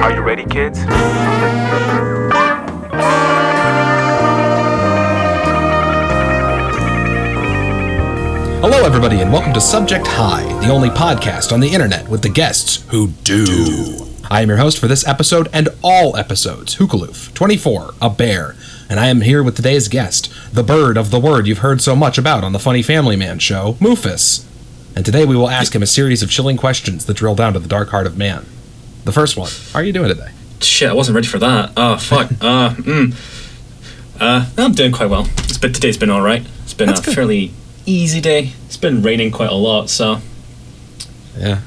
Are you ready, kids? Hello, everybody, and welcome to Subject High, the only podcast on the internet with the guests who do. I am your host for this episode and all episodes, Hookaloof, 24, a bear, and I am here with today's guest, the bird of the word you've heard so much about on the Funny Family Man show, Moofus. And today we will ask him a series of chilling questions that drill down to the dark heart of man. The first one, how are you doing today? Shit, I wasn't ready for that. Oh, fuck. I'm doing quite well. Today's been alright. It's been That's a good. fairly easy day. It's been raining quite a lot, so Yeah.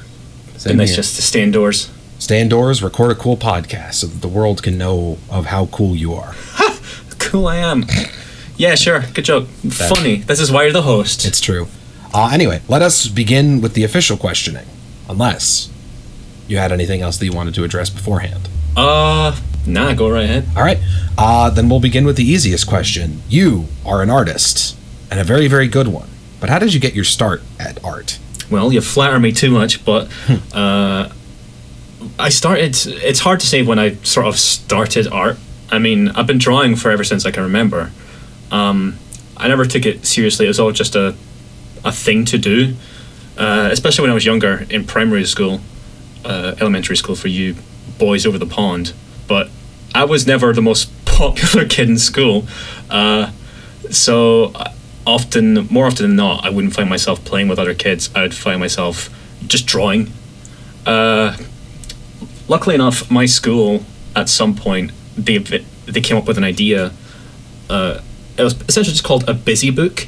it's been nice just to stay indoors. Stay indoors, record a cool podcast so that the world can know of how cool you are. Cool I am. Yeah, sure. Good joke. Funny. This is why you're the host. It's true. Anyway, let us begin with the official questioning, unless you had anything else that you wanted to address beforehand. Nah, go right ahead. All right, then we'll begin with the easiest question. You are an artist, and a very, very good one. But how did you get your start at art? Well, you flatter me too much, but it's hard to say when I sort of started art. I mean, I've been drawing for ever since I can remember. I never took it seriously. It was all just a thing to do, especially when I was younger in primary school, elementary school for you boys over the pond. But I was never the most popular kid in school, so more often than not, I wouldn't find myself playing with other kids. I would find myself just drawing. Luckily enough, my school at some point they came up with an idea. It was essentially just called a busy book.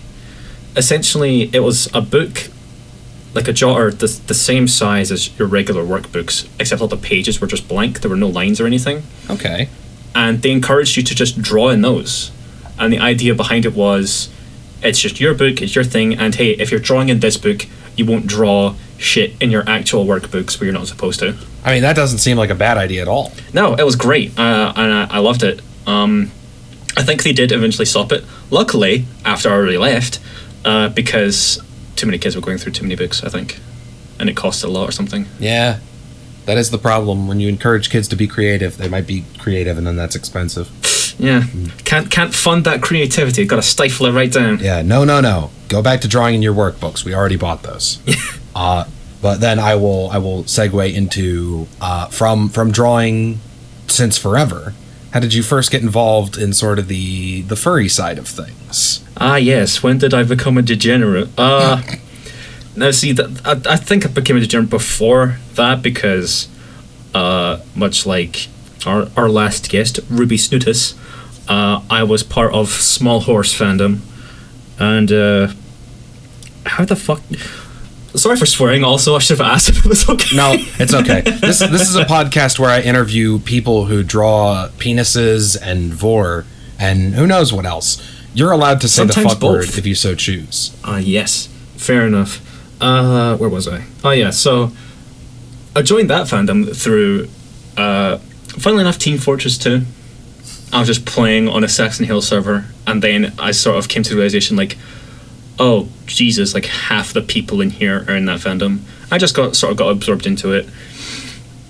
Essentially, it was a book like a jotter, the same size as your regular workbooks, except all the pages were just blank. There were no lines or anything. Okay. And they encouraged you to just draw in those. And the idea behind it was, it's just your book, it's your thing, and hey, if you're drawing in this book, you won't draw shit in your actual workbooks where you're not supposed to. I mean, that doesn't seem like a bad idea at all. No, it was great, and I loved it. I think they did eventually stop it. Luckily, after I already left, because too many kids were going through too many books, I think, and it cost a lot or something. Yeah, that is the problem. When you encourage kids to be creative, they might be creative, and then that's expensive. Yeah, can't fund that creativity. Got to stifle it right down. Yeah, no. Go back to drawing in your workbooks. We already bought those. But then I will segue into from drawing since forever. How did you first get involved in sort of the furry side of things? Yes. When did I become a degenerate? Now see, I think I became a degenerate before that because, much like our last guest, Ruby Snootus, I was part of Small Horse fandom, and how the fuck? Sorry for swearing. Also, I should have asked if it was okay. No, it's okay. This is a podcast where I interview people who draw penises and vor and who knows what else. You're allowed to say Sometimes the fuck both. word if you so choose. Yes, fair enough. Where was I? Oh yeah, so I joined that fandom through, funnily enough, Team Fortress 2. I was just playing on a Saxon Hill server, and then I sort of came to the realization, like, oh Jesus, like half the people in here are in that fandom. I just got absorbed into it.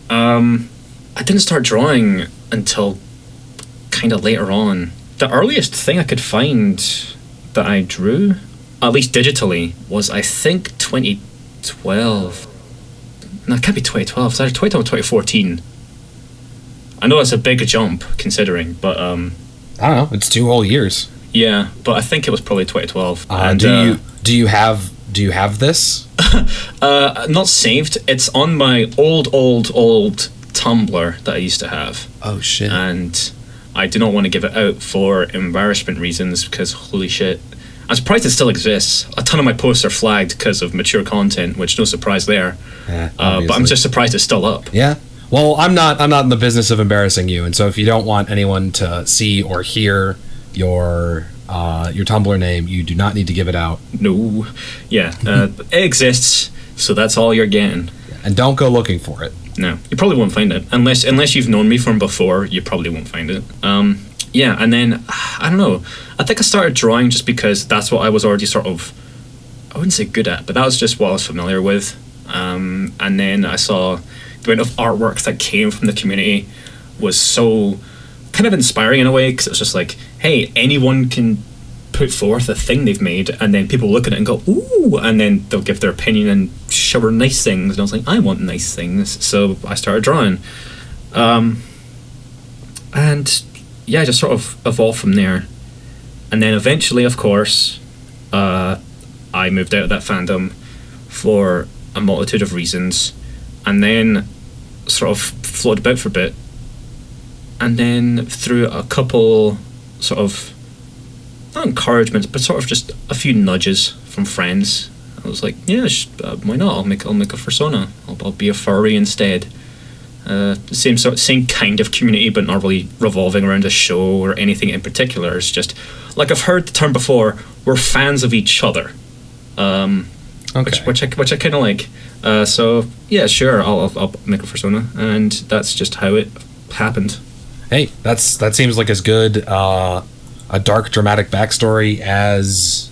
I didn't start drawing until kind of later on. The earliest thing I could find that I drew, at least digitally, was I think 2012. No, it can't be 2012. It's either 2012 or 2014. I know it's a big jump considering, but I don't know. It's 2 whole years. yeah, but I think it was probably 2012. Do you have this? Not saved. It's on my old Tumblr that I used to have. Oh shit. And I do not want to give it out for embarrassment reasons because holy shit. I'm surprised it still exists. A ton of my posts are flagged because of mature content, which no surprise there. Yeah, but I'm just surprised it's still up. Yeah. Well, I'm not in the business of embarrassing you, and so if you don't want anyone to see or hear your Tumblr name, you do not need to give it out. No. Yeah. It exists, so that's all you're getting. And don't go looking for it. No, you probably won't find it unless you've known me from before. You probably won't find it. Yeah, and then I don't know. I think I started drawing just because that's what I was already sort of, I wouldn't say good at, but that was just what I was familiar with. And then I saw amount of artwork that came from the community was so kind of inspiring in a way, because it's just like, hey, anyone can put forth a thing they've made, and then people look at it and go, ooh, and then they'll give their opinion and shower nice things. And I was like, I want nice things, so I started drawing. And yeah, just sort of evolved from there. And then eventually, of course, I moved out of that fandom for a multitude of reasons, and then sort of floated about for a bit. And then through a couple sort of, not encouragements, but sort of just a few nudges from friends, I was like, yeah, why not? I'll make a persona. I'll be a furry instead. Same kind of community, but not really revolving around a show or anything in particular. It's just, like I've heard the term before, we're fans of each other. Okay. Which I kind of like. So yeah, sure, I'll make a persona, and that's just how it happened. Hey, that seems like as good a dark, dramatic backstory as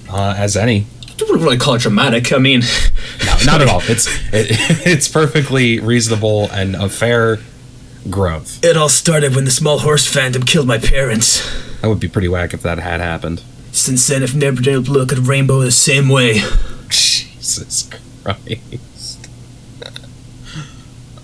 any. I wouldn't really call it dramatic. I mean, no, not at all. It's perfectly reasonable and a fair growth. It all started when the small horse fandom killed my parents. That would be pretty whack if that had happened. Since then, I've never been able to look at a rainbow the same way. Jesus Christ.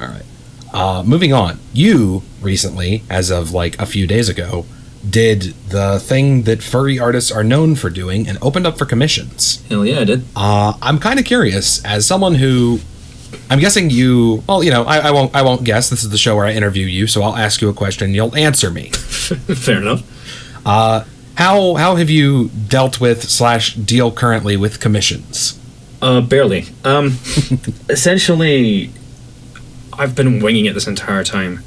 All right. Moving on. You recently, as of like a few days ago, did the thing that furry artists are known for doing and opened up for commissions. Hell yeah, I did. I'm kind of curious, as someone who, I'm guessing you, well, you know, I won't guess. This is the show where I interview you, so I'll ask you a question and you'll answer me. Fair enough. How have you dealt with / deal currently with commissions? Barely. Essentially, I've been winging it this entire time.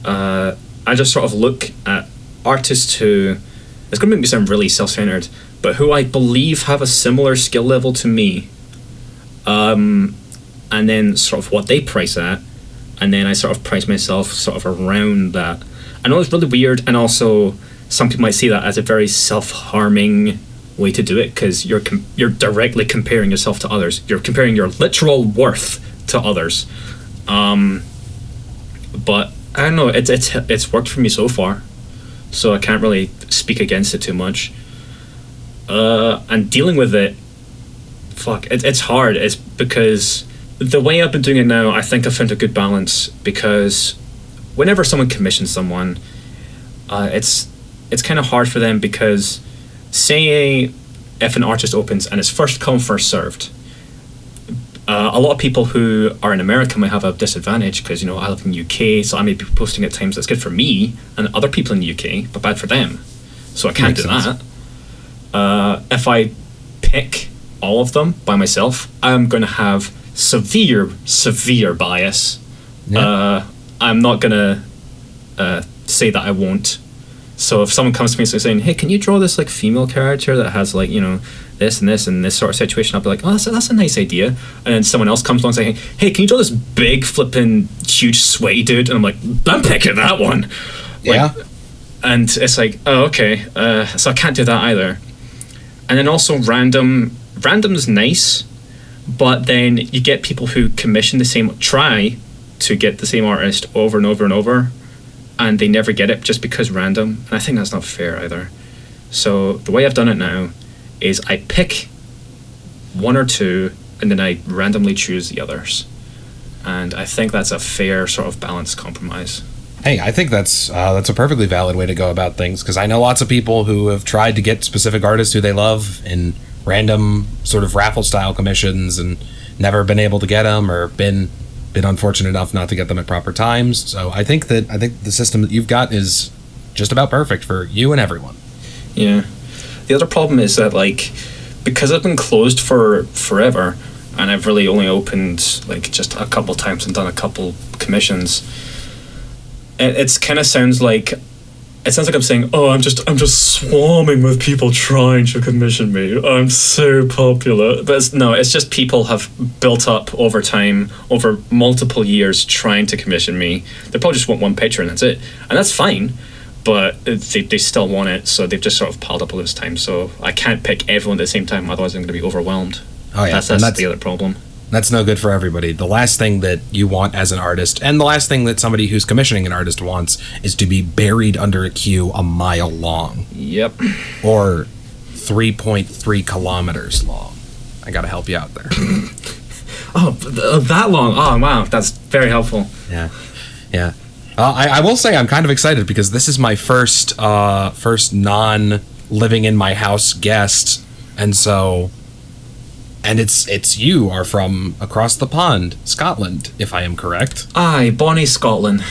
I just sort of look at artists who, it's going to make me sound really self-centered, but who I believe have a similar skill level to me, and then sort of what they price at, and then I sort of price myself sort of around that. I know it's really weird, and also some people might see that as a very self-harming way to do it, because you're directly comparing yourself to others. You're comparing your literal worth to others. But I don't know, it's worked for me so far, so I can't really speak against it too much. And dealing with it, it's hard. It's because the way I've been doing it now, I think I've found a good balance, because whenever someone commissions someone, it's kind of hard for them, because say if an artist opens and it's first come, first served, a lot of people who are in America might have a disadvantage, because, you know, I live in the UK, so I may be posting at times that's good for me and other people in the UK, but bad for them. So I can't do that. If I pick all of them by myself, I'm going to have severe bias. Yeah. I'm not going to say that I won't. So if someone comes to me and saying, hey, can you draw this like female character that has like, you know, this and this and this sort of situation, I'll be like, oh, that's a nice idea. And then someone else comes along saying, hey, can you draw this big flipping huge sweaty dude? And I'm like, I'm picking that one. Yeah. Like, and it's like, oh, okay. So I can't do that either. And then also random's nice, but then you get people who commission try to get the same artist over and over and over, and they never get it just because random, and I think that's not fair either. So the way I've done it now is I pick one or two, and then I randomly choose the others, and I think that's a fair sort of balanced compromise. Hey, I think that's a perfectly valid way to go about things, because I know lots of people who have tried to get specific artists who they love in random sort of raffle style commissions and never been able to get them, or been unfortunate enough not to get them at proper times. So I think the system that you've got is just about perfect for you and everyone. Yeah. The other problem is that, like, because I've been closed for forever, and I've really only opened like just a couple times and done a couple commissions, it's kind of sounds like I'm saying, oh, I'm just swarming with people trying to commission me. I'm so popular. But it's just people have built up over time, over multiple years, trying to commission me. They probably just want one picture and that's it. And that's fine, but they still want it, so they've just sort of piled up all this time. So I can't pick everyone at the same time, otherwise I'm going to be overwhelmed. Oh yeah, That's the other problem. That's no good for everybody. The last thing that you want as an artist, and the last thing that somebody who's commissioning an artist wants, is to be buried under a queue a mile long. Yep. Or 3.3 kilometers long. I gotta help you out there. That long? Oh, wow. That's very helpful. Yeah. I will say I'm kind of excited because this is my first non-living in my house guest, and it's you are from across the pond, Scotland, if I am correct. Aye, bonnie Scotland.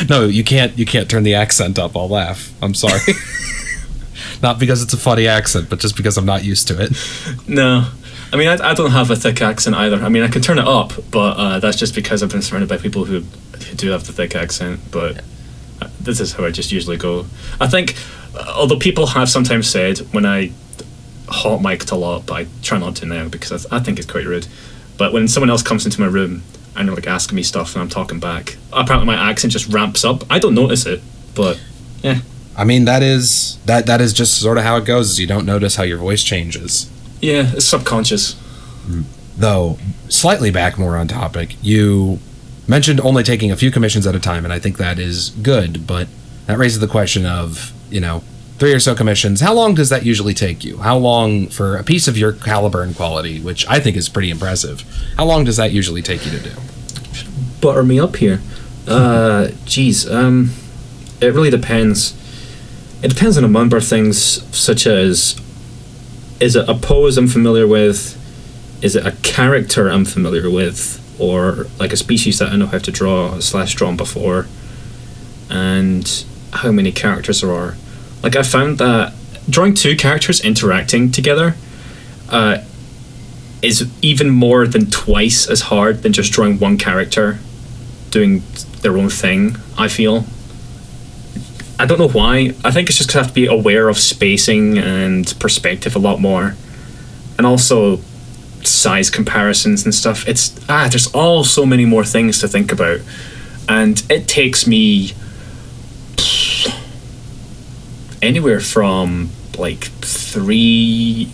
No, you can't turn the accent up. I'll laugh. I'm sorry. Not because it's a funny accent, but just because I'm not used to it. No. I mean, I don't have a thick accent either. I mean, I can turn it up, but that's just because I've been surrounded by people who do have the thick accent. But this is how I just usually go. I think, although people have sometimes said when I hot mic'd a lot, but I try not to now because I think it's quite rude. But when someone else comes into my room and they're like asking me stuff and I'm talking back, apparently my accent just ramps up. I don't notice it, but yeah. I mean, that is just sort of how it goes. Is you don't notice how your voice changes. Yeah, it's subconscious. Though, slightly back more on topic, you mentioned only taking a few commissions at a time, and I think that is good, but that raises the question of, 3 or so commissions. How long does that usually take you? How long, for a piece of your caliber and quality, which I think is pretty impressive, how long does that usually take you to do? Butter me up here. It really depends. It depends on a number of things, such as, is it a pose I'm familiar with? Is it a character I'm familiar with? Or like a species that I know how to draw/drawn before? And how many characters there are. Like, I found that drawing 2 characters interacting together is even more than twice as hard than just drawing 1 character doing their own thing, I feel. I don't know why. I think it's just because I have to be aware of spacing and perspective a lot more. And also size comparisons and stuff. There's all so many more things to think about. And it takes me anywhere from like 3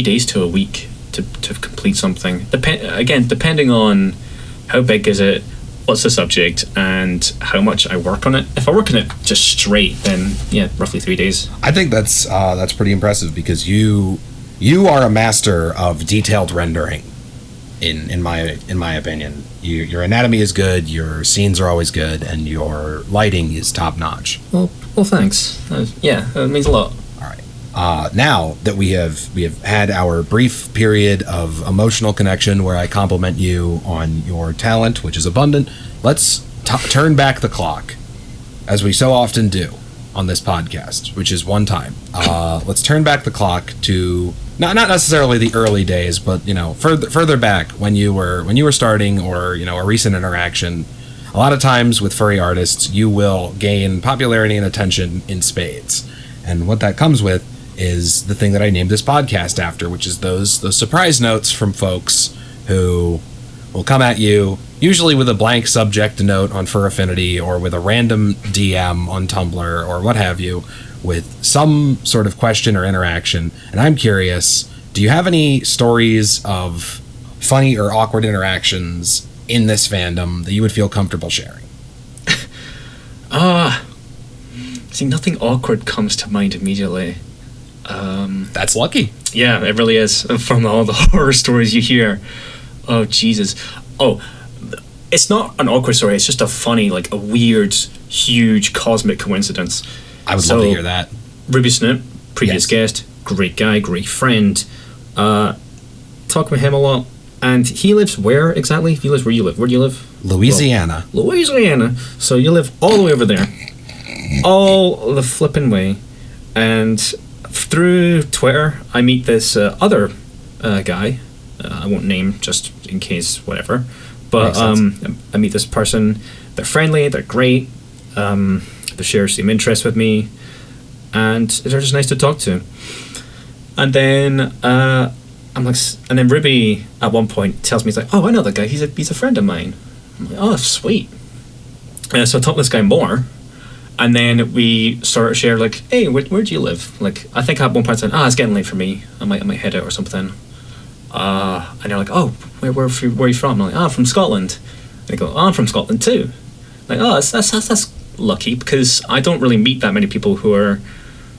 days to a week to complete something. Depending on how big is it, what's the subject, and how much I work on it. If I work on it just straight, then yeah, roughly 3 days. I think that's pretty impressive because you are a master of detailed rendering. In my opinion, your anatomy is good, your scenes are always good, and your lighting is top notch. Well, thanks. That means a lot. All right. Now that we have had our brief period of emotional connection where I compliment you on your talent, which is abundant, let's turn back the clock, as we so often do on this podcast, which is one time. Let's turn back the clock to not necessarily the early days, but further back when you were starting, or a recent interaction. A lot of times with furry artists, you will gain popularity and attention in spades, and what that comes with is the thing that I named this podcast after, which is those surprise notes from folks who will come at you, usually with a blank subject note on Fur Affinity or with a random DM on Tumblr or what have you, with some sort of question or interaction. And I'm curious, do you have any stories of funny or awkward interactions in this fandom that you would feel comfortable sharing? See, nothing awkward comes to mind immediately. That's lucky. Yeah, it really is. From all the horror stories you hear. Oh, Jesus. Oh, it's not an awkward story. It's just a funny, like a weird, huge cosmic coincidence. I would love to hear that. Ruby Snoop, previous guest, great guy, great friend. Talk with him a lot. And he lives where exactly? He lives where you live. Where do you live? Louisiana. Well, Louisiana. So you live all the way over there. All the flipping way. And through Twitter, I meet this other guy. I won't name just in case, whatever. But I meet this person. They're friendly. They're great. They share some interest with me, and they're just nice to talk to. And then I'm like, and then Ruby at one point tells me, he's like, "Oh, I know that guy. He's a friend of mine." I'm like, "Oh, sweet." So I talk to this guy more. And then we sort of share, like, "Hey, where do you live?" Like, I think at one point I said, "It's getting late for me. I might head out or something." And they're like, oh, where are you from? I'm like, I'm from Scotland. And they go, oh, I'm from Scotland too. Like, oh, that's lucky, because I don't really meet that many people who are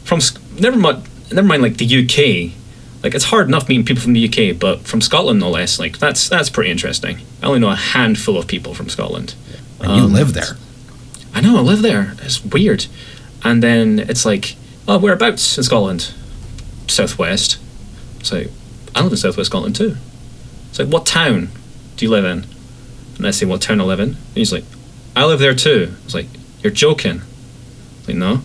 from, never mind like the UK. Like, it's hard enough meeting people from the UK, but from Scotland no less. Like, that's pretty interesting. I only know a handful of people from Scotland. And you live there. I know, I live there. It's weird. And then it's like, oh, whereabouts in Scotland? Southwest. It's like, I live in Southwest Scotland too. It's like, what town do you live in? And I say, what town I live in? And he's like, I live there too. It's like, you're joking. It's like, no.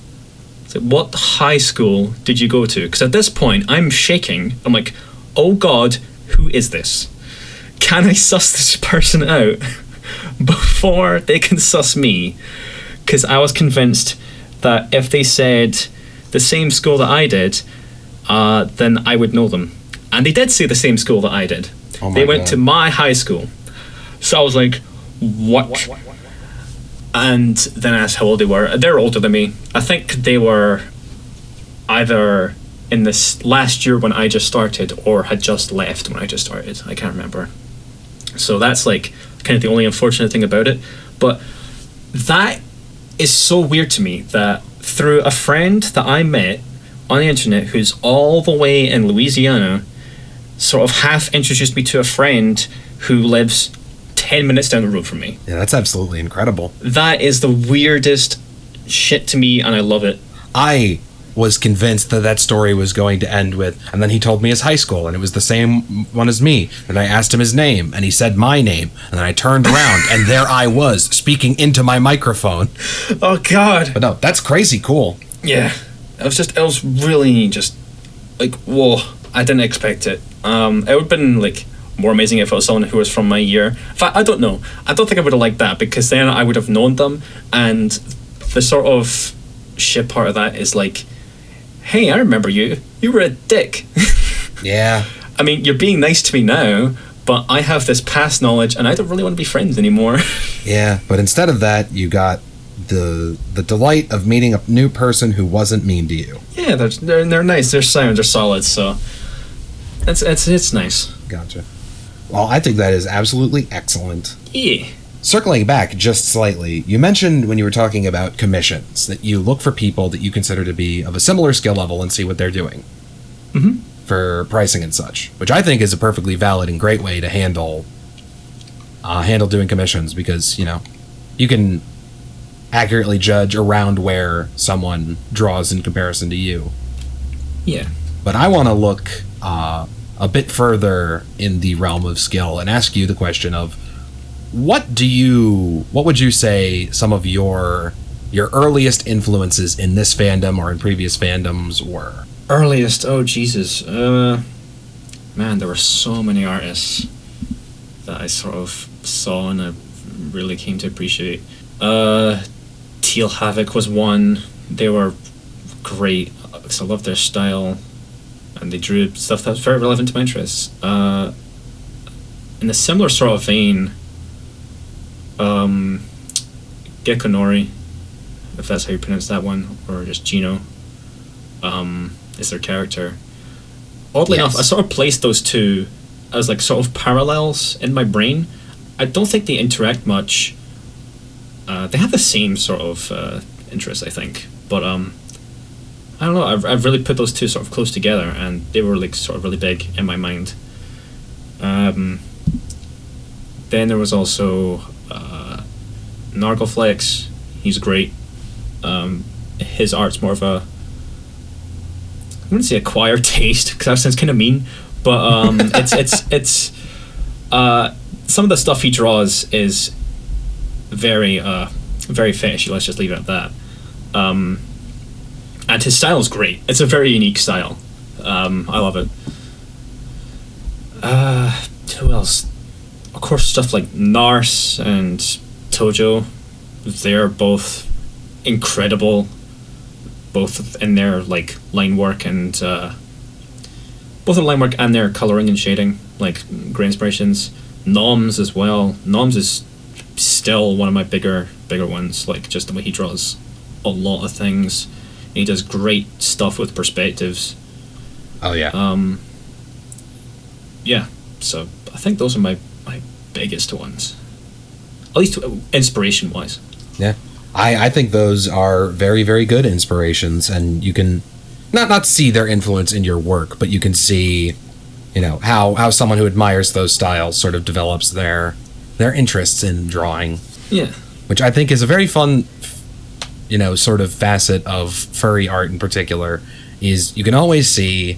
It's like, what high school did you go to? Because at this point, I'm shaking. I'm like, oh God, who is this? Can I suss this person out before they can suss me? Because I was convinced that if they said the same school that I did, then I would know them. And they did say the same school that I did. Oh my They went God. to my high school. So I was like, what? And then I asked how old they were. They're older than me. I think they were either in this last year when I just started, or had just left when I just started. I can't remember. So that's like kind of the only unfortunate thing about it. But that is so weird to me, that through a friend that I met on the internet who's all the way in Louisiana, sort of half introduced me to a friend who lives 10 minutes down the road from me. Yeah, that's absolutely incredible. That is the weirdest shit to me, and I love it. I was convinced that story was going to end with, and then he told me his high school, and it was the same one as me. And I asked him his name, and he said my name. And then I turned around, and there I was, speaking into my microphone. Oh, God. But no, that's crazy cool. Yeah. It was really just, like, whoa. I didn't expect it. It would have been, like, more amazing if it was someone who was from my year. In fact, I don't know. I don't think I would have liked that, because then I would have known them, and the sort of shit part of that is like, hey, I remember you. You were a dick. Yeah. I mean, you're being nice to me now, but I have this past knowledge, and I don't really want to be friends anymore. Yeah, but instead of that, you got the delight of meeting a new person who wasn't mean to you. Yeah, they're nice. They're sound. They're solid. So it's nice. Gotcha. Well, I think that is absolutely excellent. Yeah. Circling back just slightly, you mentioned when you were talking about commissions that you look for people that you consider to be of a similar skill level and see what they're doing for pricing and such, which I think is a perfectly valid and great way to handle doing commissions, because, you know, you can accurately judge around where someone draws in comparison to you. Yeah. But I want to look a bit further in the realm of skill and ask you the question of, what would you say some of your earliest influences in this fandom or in previous fandoms were? Earliest, oh Jesus. Man, there were so many artists that I sort of saw and I really came to appreciate. Teal Havoc was one. They were great, because I loved their style, and they drew stuff that was very relevant to my interests. In a similar sort of vein, Gekonori, if that's how you pronounce that one, or just Gino, is their character. Oddly enough, I sort of placed those two as like sort of parallels in my brain. I don't think they interact much. They have the same sort of interests, I think, but I don't know. I've really put those two sort of close together, and they were like sort of really big in my mind. Then there was also Nargoflex. He's great. His art's more of a, I wouldn't say acquired taste, because that sounds kind of mean, but it's some of the stuff he draws is very fetishy. Let's just leave it at that. And his style is great. It's a very unique style. I love it. Who else? Of course, stuff like Nars and Tojo. They're both incredible, both in their like line work and both their line work and their coloring and shading, like great inspirations. Noms as well. Noms is still one of my bigger ones. Like, just the way he draws a lot of things. He does great stuff with perspectives. Oh yeah. Yeah. So I think those are my biggest ones, at least inspiration wise. Yeah, I think those are very, very good inspirations, and you can not see their influence in your work, but you can see, how someone who admires those styles sort of develops their interests in drawing. Yeah, which I think is a very fun, sort of facet of furry art in particular. Is you can always see,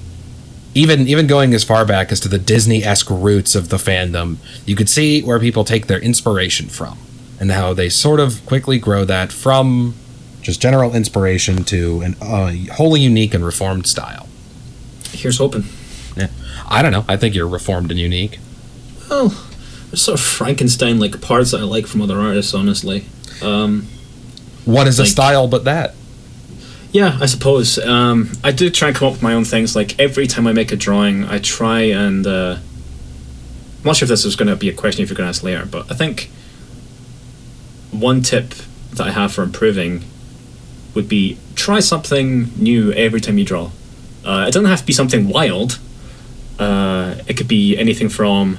even going as far back as to the Disney-esque roots of the fandom, you could see where people take their inspiration from, and how they sort of quickly grow that from just general inspiration to a wholly unique and reformed style. Here's hoping. Yeah, I don't know. I think you're reformed and unique. Well, there's sort of Frankenstein-like parts that I like from other artists, honestly. What is a style but that? Yeah, I suppose. I do try and come up with my own things. Like, every time I make a drawing, I try and... I'm not sure if this is going to be a question if you're going to ask later, but I think one tip that I have for improving would be try something new every time you draw. It doesn't have to be something wild. It could be anything from,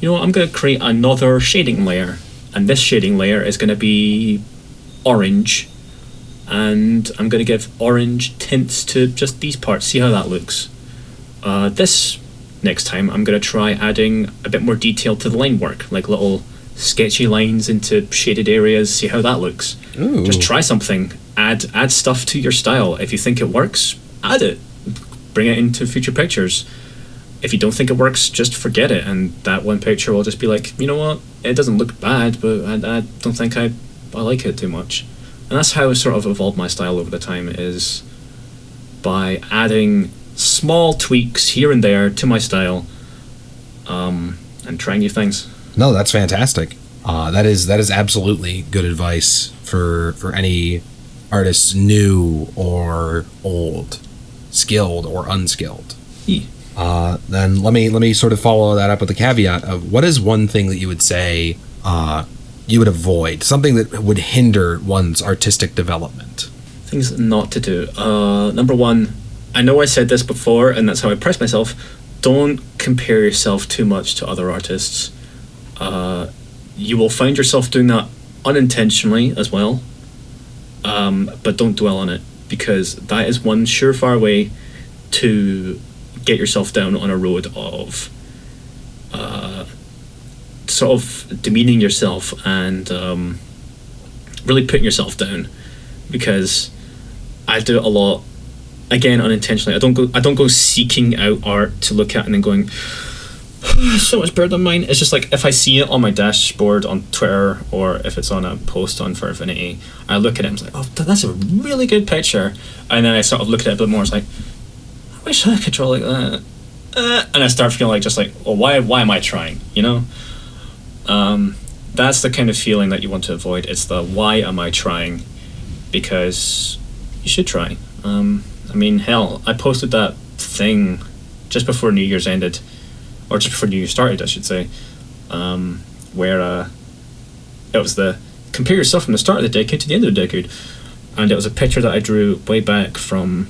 I'm going to create another shading layer, and this shading layer is going to be orange, and I'm going to give orange tints to just these parts, see how that looks. This next time I'm going to try adding a bit more detail to the line work, like little sketchy lines into shaded areas, see how that looks. Ooh. Just try something, add stuff to your style. If you think it works, add it, bring it into future pictures. If you don't think it works, just forget it, and that one picture will just be like, you know what, it doesn't look bad, but I don't think I like it too much. And that's how I sort of evolved my style over the time, is by adding small tweaks here and there to my style, and trying new things. No, that's fantastic. That is absolutely good advice for any artists, new or old, skilled or unskilled. Then let me sort of follow that up with a caveat of, what is one thing that you would say you would avoid, something that would hinder one's artistic development? Things not to do. Number one, I know I said this before, and that's how I press myself. Don't compare yourself too much to other artists. You will find yourself doing that unintentionally as well, but don't dwell on it, because that is one surefire way to get yourself down on a road of sort of demeaning yourself and really putting yourself down. Because I do it a lot, again, unintentionally. I don't go seeking out art to look at and then going, so much better than mine. It's just like, if I see it on my dashboard on Twitter, or if it's on a post on Furfinity, I look at it and I'm like, oh, that's a really good picture. And then I sort of look at it a bit more, it's like, I wish I could draw like that. And I start feeling like, just like, well, why am I trying, That's the kind of feeling that you want to avoid. It's the, why am I trying? Because you should try. Hell, I posted that thing just before New Year's ended, or just before New Year started, I should say, where it was the compare yourself from the start of the decade to the end of the decade, and it was a picture that I drew way back from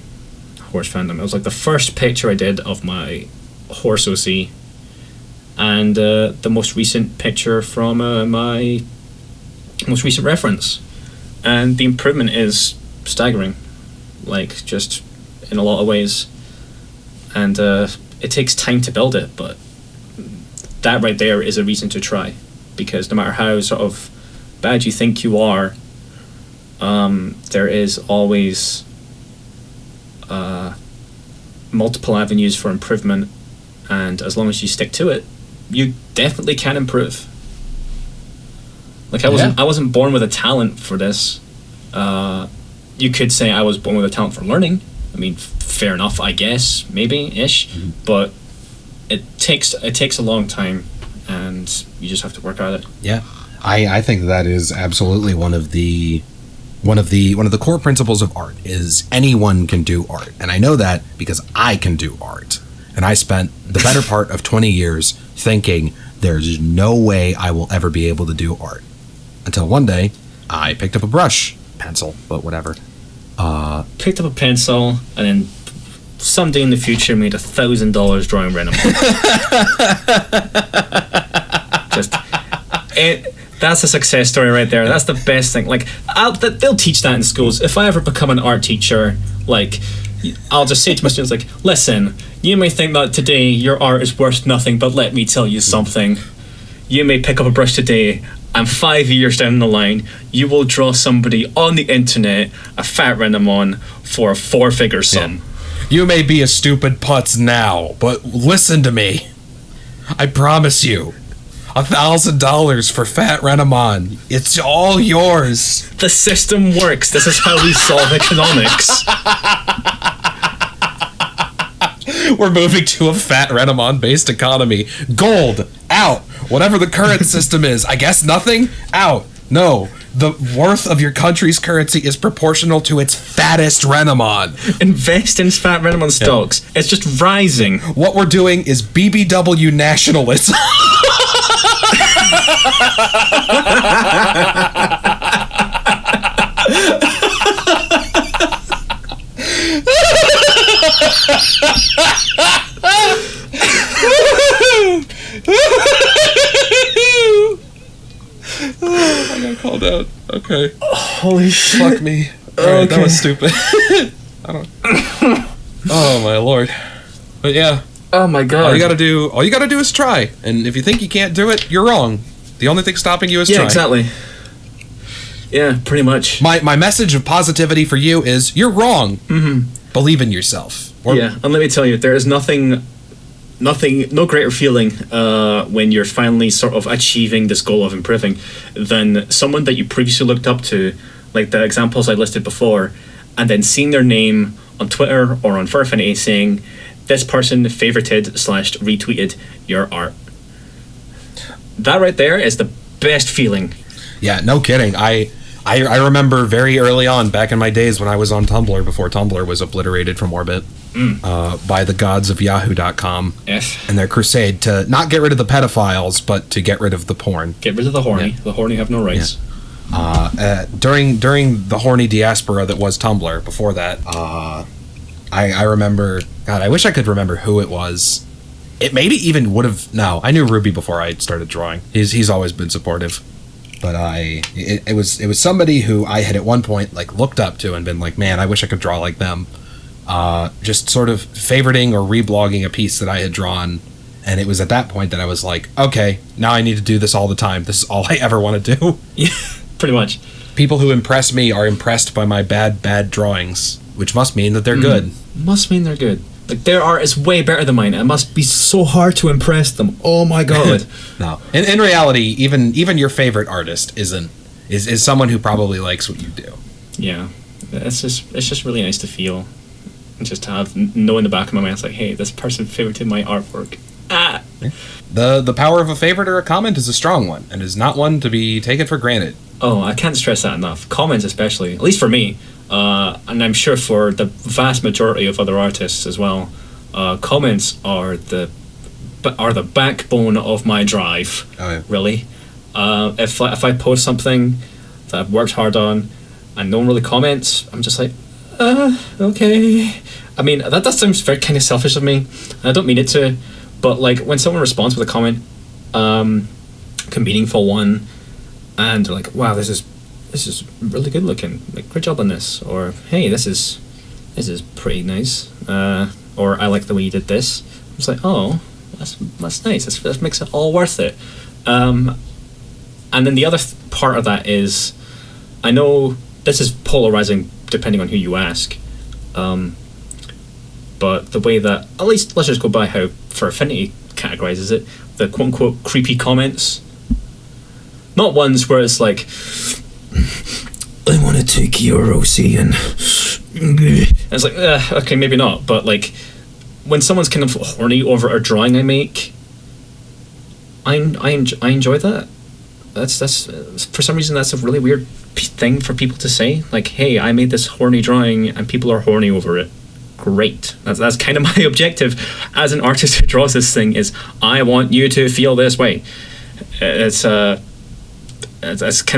horse fandom. It was like the first picture I did of my horse OC, and the most recent picture from my most recent reference, and the improvement is staggering, like, just in a lot of ways. And it takes time to build it, but that right there is a reason to try, because no matter how sort of bad you think you are, there is always multiple avenues for improvement, and as long as you stick to it, you definitely can improve. Like, I wasn't born with a talent for this. You could say I was born with a talent for learning. I mean, fair enough, I guess, maybe-ish, but it takes a long time, and you just have to work at it. Yeah, I think that is absolutely one of the core principles of art, is anyone can do art. And I know that because I can do art. And I spent the better part of 20 years thinking there's no way I will ever be able to do art. Until one day, I picked up a brush, pencil, but whatever. Picked up a pencil, and then someday in the future made $1,000 drawing Renamon. That's a success story right there. That's the best thing. Like, they'll teach that in schools. If I ever become an art teacher, like, I'll just say to my students, like, listen, you may think that today your art is worth nothing, but let me tell you something. You may pick up a brush today, and 5 years down the line, you will draw somebody on the internet, a fat Renamon, for a 4-figure sum. Yeah. You may be a stupid putz now, but listen to me. I promise you, $1,000 for fat Renamon. It's all yours. The system works. This is how we solve economics. We're moving to a fat Renamon-based economy. Gold, out. Whatever the current system is, I guess nothing, out. No, the worth of your country's currency is proportional to its fattest Renamon. Invest in fat Renamon stocks. Yeah. It's just rising. What we're doing is BBW nationalism. I got called out. Okay. Holy shit. Fuck me. Alright, that was stupid. I don't. Oh my lord. But yeah. Oh my god. All you gotta do is try. And if you think you can't do it, you're wrong. The only thing stopping you is trying. Yeah, exactly. Yeah, pretty much. My message of positivity for you is you're wrong. Mm-hmm. Believe in yourself. Yeah, and let me tell you, there is no greater feeling when you're finally sort of achieving this goal of improving than someone that you previously looked up to, like the examples I listed before, and then seeing their name on Twitter or on Furfinity saying, this person favorited/retweeted your art. That right there is the best feeling. Yeah, no kidding. I remember very early on, back in my days when I was on Tumblr, before Tumblr was obliterated from orbit, by the gods of Yahoo.com and their crusade to not get rid of the pedophiles, but to get rid of the porn. Get rid of the horny. Yeah. The horny have no rights. Yeah. During the horny diaspora that was Tumblr, before that, I remember... God, I wish I could remember who it was. It maybe even would have... No, I knew Ruby before I started drawing. He's always been supportive. But it was somebody who I had at one point like looked up to and been like, man, I wish I could draw like them. Just sort of favoriting or reblogging a piece that I had drawn, and it was at that point that I was like, okay, now I need to do this all the time. This is all I ever want to do. Yeah, pretty much. People who impress me are impressed by my bad drawings, which must mean that they're good. Must mean they're good. Like, their art is way better than mine. It must be so hard to impress them. Oh my god. No. In reality, even your favorite artist is someone who probably likes what you do. Yeah. It's just really nice to feel. And just to know in the back of my mind, it's like, hey, this person favorited my artwork. Ah. The power of a favorite or a comment is a strong one, and is not one to be taken for granted. Oh, I can't stress that enough. Comments especially, at least for me. And I'm sure for the vast majority of other artists as well, comments are the backbone of my drive. Oh, yeah. Really, if I post something that I've worked hard on and no one really comments, I'm just like, okay. I mean, that sounds very kind of selfish of me, and I don't mean it to, but like when someone responds with a comment, a meaningful one, and they're like, wow, this is really good looking, like, great job on this, or hey, this is pretty nice, or I like the way you did this. It's like, oh, that's nice. That makes it all worth it. And then the other part of that is, I know this is polarizing depending on who you ask, but the way that, at least let's just go by how Furfinity categorizes it, the quote unquote creepy comments, not ones where it's like, I want to take your Rosie and it's like, okay, maybe not, but like when someone's kind of horny over a drawing I make, I enjoy that. That's for some reason that's a really weird thing for people to say. Like, hey, I made this horny drawing and people are horny over it. Great. That's kind of my objective as an artist who draws this thing, is I want you to feel this way. That's kind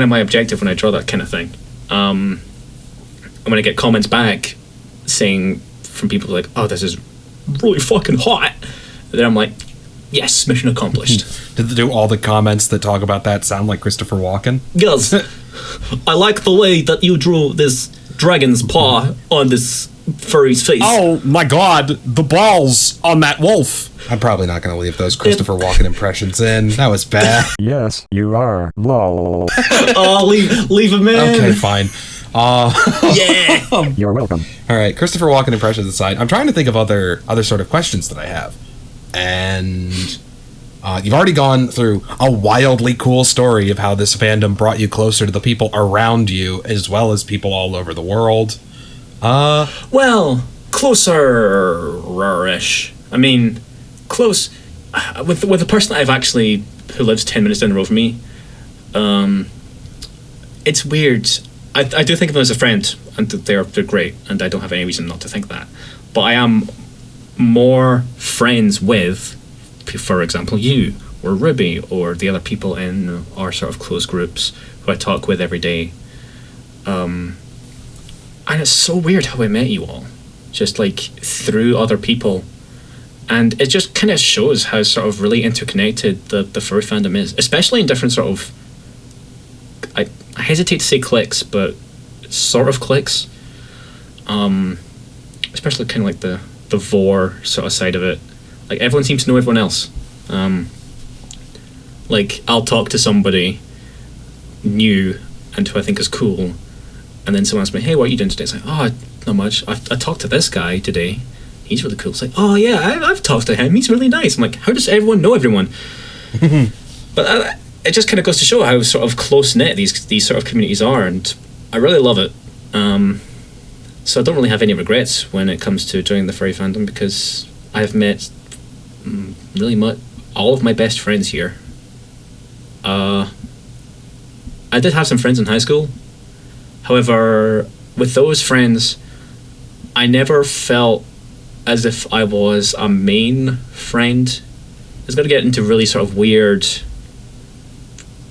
of my objective when I draw that kind of thing. And when I get comments back saying from people like, oh, this is really fucking hot. And then I'm like, yes, mission accomplished. Do all the comments that talk about that sound like Christopher Walken? Yes. I like the way that you drew this dragon's paw on this furry's face. Oh my god, the balls on that wolf. I'm probably not going to leave those Christopher Walken impressions in. That was bad. Yes, you are. Lol. Oh, leave him in. Okay, fine. Yeah. You're welcome. All right, Christopher Walken impressions aside, I'm trying to think of other sort of questions that I have. And you've already gone through a wildly cool story of how this fandom brought you closer to the people around you as well as people all over the world. Well, closer-ish. I mean, close with the person that I've actually who lives 10 minutes down the road from me. It's weird. I do think of them as a friend, and they're great, and I don't have any reason not to think that. But I am more friends with, for example, you or Ruby or the other people in our sort of close groups who I talk with every day. And it's so weird how I met you all, just like through other people. And it just kind of shows how sort of really interconnected the furry fandom is, especially in different sort of, I hesitate to say cliques, but sort of cliques. Especially kind of like the vor sort of side of it. Like everyone seems to know everyone else. Like I'll talk to somebody new and who I think is cool, and then someone asks me, hey, what are you doing today? It's like, oh, not much. I talked to this guy today. He's really cool. It's like, oh yeah, I've talked to him. He's really nice. I'm like, how does everyone know everyone? But it just kind of goes to show how sort of close-knit these sort of communities are, and I really love it. So I don't really have any regrets when it comes to joining the furry fandom, because I've met really all of my best friends here. I did have some friends in high school. However, with those friends, I never felt as if I was a main friend. It's got to get into really sort of weird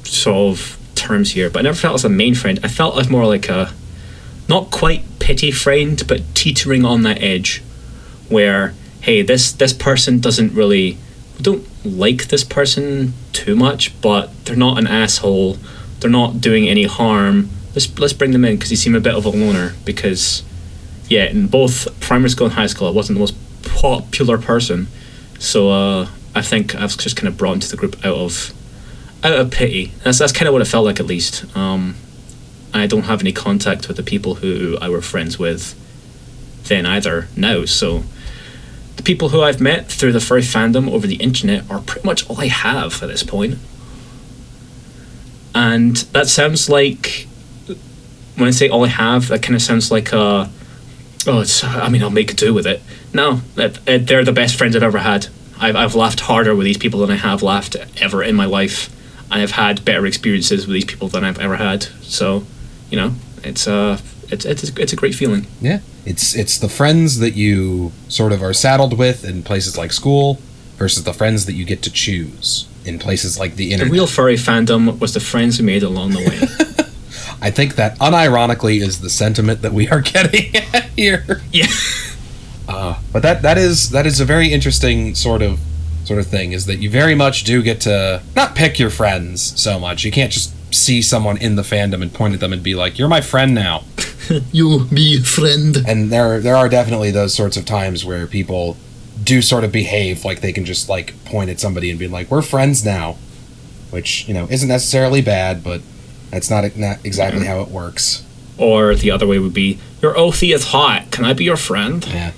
sort of terms here, but I never felt as a main friend. I felt as more like a not quite pity friend, but teetering on that edge where, hey, this person we don't like this person too much, but they're not an asshole, they're not doing any harm, let's bring them in because you seem a bit of a loner. Because yeah, in both primary school and high school I wasn't the most popular person, so I think I was just kind of brought into the group out of pity. That's kind of what it felt like, at least. I don't have any contact with the people who I were friends with then either now, so the people who I've met through the furry fandom over the internet are pretty much all I have at this point. And that sounds like, when I say all I have, that kind of sounds like I'll make do with it. No, they're the best friends I've ever had. I've laughed harder with these people than I have laughed ever in my life. And I've had better experiences with these people than I've ever had. So, you know, it's a great feeling. Yeah, it's the friends that you sort of are saddled with in places like school versus the friends that you get to choose in places like the internet. The real furry fandom was the friends we made along the way. I think that unironically is the sentiment that we are getting at here. Yeah. But that is a very interesting sort of thing, is that you very much do get to not pick your friends so much. You can't just see someone in the fandom and point at them and be like, you're my friend now. You be friend. And there are definitely those sorts of times where people do sort of behave like they can just like point at somebody and be like, we're friends now, which, you know, isn't necessarily bad, but that's not exactly how it works. Or the other way would be, your Othie is hot, can I be your friend? Yeah.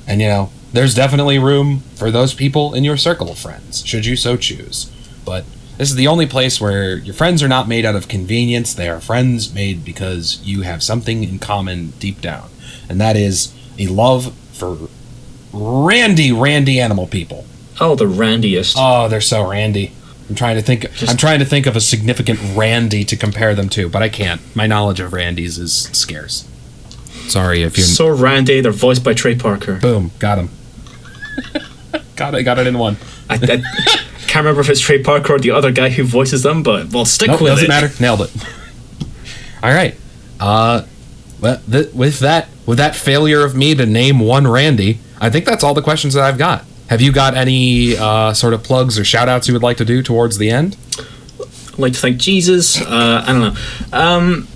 And, you know, there's definitely room for those people in your circle of friends, should you so choose. But this is the only place where your friends are not made out of convenience. They are friends made because you have something in common deep down. And that is a love for randy animal people. Oh, the randiest. Oh, they're so randy. I'm trying to think of a significant randy to compare them to, but I can't. My knowledge of randys is scarce. Sorry if you're... So randy, they're voiced by Trey Parker. Boom, got him. got it in one. I can't remember if it's Trey Parker or the other guy who voices them, but we'll stick with it. Doesn't matter. Nailed it. All right. But with that failure of me to name one Randy, I think that's all the questions that I've got. Have you got any sort of plugs or shout outs you would like to do towards the end? I'd like to thank Jesus. I don't know.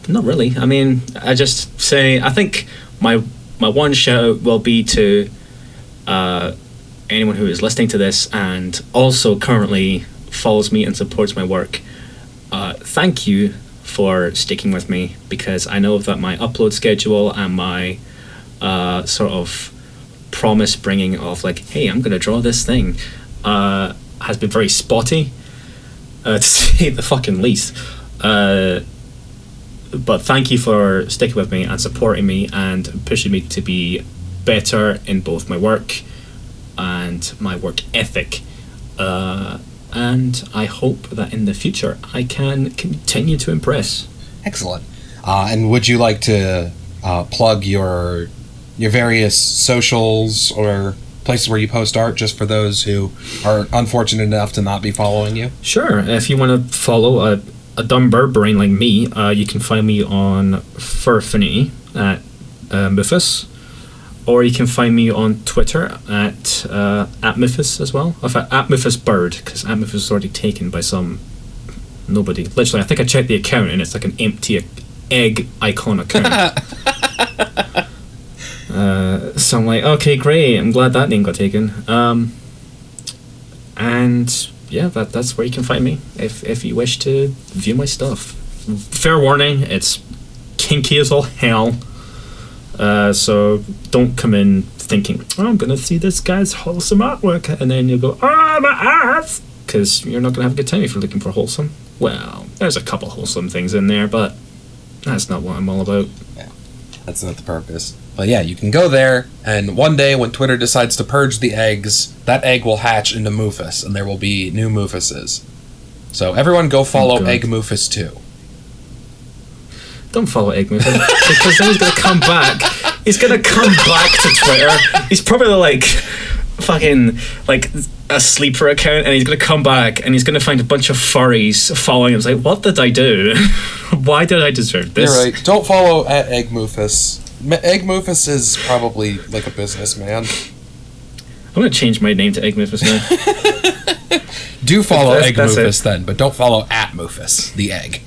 Not really. I mean, I just say, I think my one shout out will be to anyone who is listening to this and also currently follows me and supports my work. Thank you for sticking with me, because I know that my upload schedule and my sort of promise bringing of like, hey, I'm going to draw this thing, has been very spotty, to say the fucking least. But thank you for sticking with me and supporting me and pushing me to be better in both my work and my work ethic. And I hope that in the future I can continue to impress. Excellent. And would you like to plug your various socials or places where you post art, just for those who are unfortunate enough to not be following you? Sure. If you want to follow a dumb bird brain like me, you can find me on Furfinity at Mufus, or you can find me on Twitter at Mufus as well. In fact, at Mufus Bird, because at Mufus is already taken by some nobody. Literally, I think I checked the account and it's like an empty egg icon account. So I'm like, okay, great. I'm glad that name got taken. And yeah, that's where you can find me if you wish to view my stuff. Fair warning, it's kinky as all hell. So don't come in thinking, oh, I'm gonna see this guy's wholesome artwork, and then you go, oh, my ass, because you're not gonna have a good time if you're looking for wholesome. Well, there's a couple wholesome things in there, but that's not what I'm all about. Yeah, that's not the purpose. But yeah, you can go there, and one day when Twitter decides to purge the eggs, that egg will hatch into Mufus, and there will be new Mufuses. So everyone go follow Egg Mufus too. Don't follow Egg Mufus, because then he's going to come back. He's going to come back to Twitter. He's probably like fucking like a sleeper account, and he's going to come back and he's going to find a bunch of furries following him. It's like, what did I do? Why did I deserve this? You're right. Don't follow at Egg Mufus. Egg Mufus is probably like a businessman. I'm going to change my name to Egg Mufus now. Do follow Egg Mufus then, but don't follow at Mufus, the egg.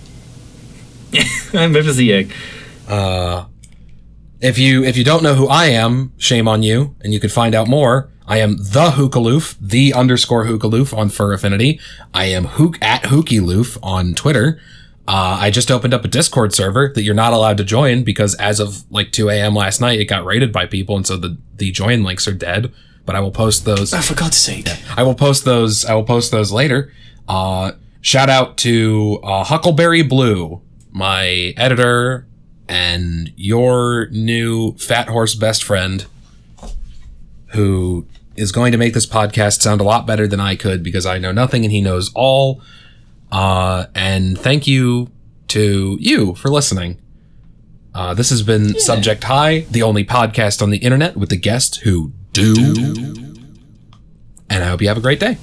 Mufus the egg. If you don't know who I am, shame on you, and you can find out more. I am the Hookaloof, the _Hookaloof on Fur Affinity. I am at Hookyloof on Twitter. I just opened up a Discord server that you're not allowed to join because as of like 2 a.m. last night, it got raided by people, and so the join links are dead. But I will post those. Oh, for God's sake! I will post those later. Shout out to Huckleberry Blue, my editor, and your new fat horse best friend, who is going to make this podcast sound a lot better than I could because I know nothing and he knows all. And thank you to you for listening. This has been Subject High, the only podcast on the internet with the guests who do. And I hope you have a great day.